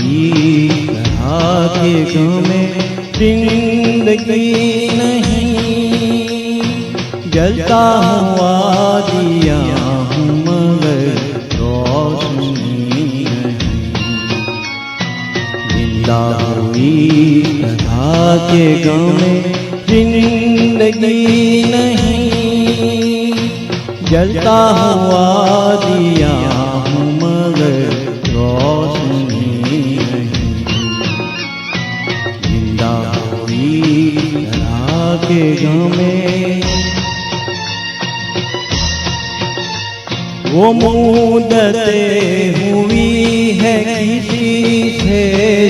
इस तरह के गमें जिंदगी नहीं। जलता हुआ दिया हूँ मगर रोशनी नहीं। जिंदा हुई इस तरह के गमें जिंदगी नहीं। जलता हुआ दिया हूँ मगर रोशनी नहीं। जिंदा हुई तरह के गमें वो मुद्दतें हुई है किसी से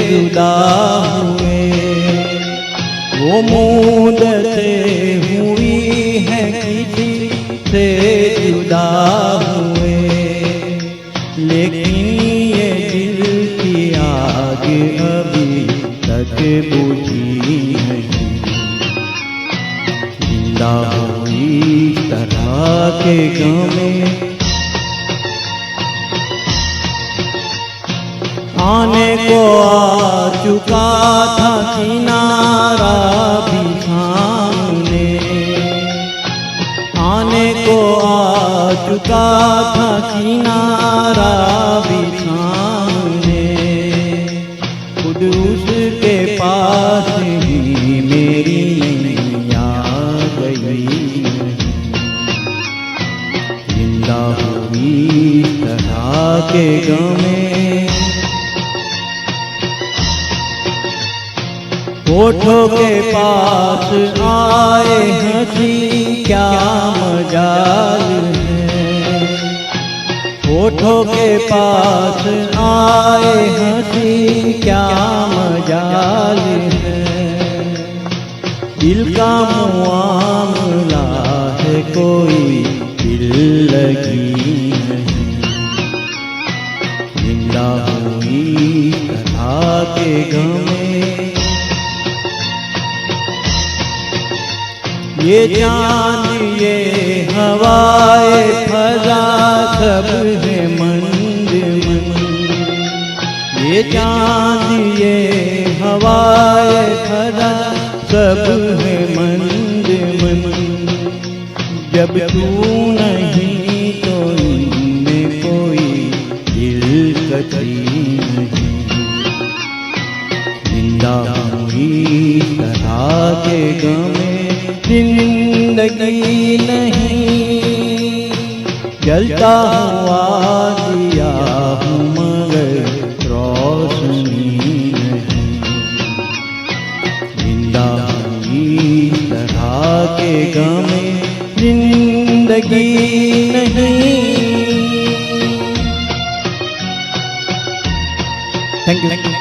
जुदा हुए। वो मुद्दतें हुई है किसी से जुदा हुए। लेकिन ये दिल की आग अभी तक बुझी नहीं। जिंदा हुई तरह के गमें आने को आ चुका था किनारा भी सामने। आने को आ चुका था किनारा भी सामने। खुद उसके पास ही मेरी नैया गई। जिंदा हुई तरह के गमें होठों के पास आए हंसी क्या मजाल है। होठों के पास आए हंसी क्या मजाल है। दिल का मुआमला है कोई दिल लगी नहीं। जिंदा हुई तरह के गमें ये चांद ये हवाए फजा सब है मंद मंद। ये चांद ये हवाए फजा सब है मंद मंद। जब तू नहीं तो इनमें कोई दिलकशी नहीं। जिंदा हुई तरह के गमें जिंदगी नहीं। जलता हुआ दिया हूँ मगर रोशनी नहीं। जिंदा हुई तरह के गमें जिंदगी नहीं। Thank you.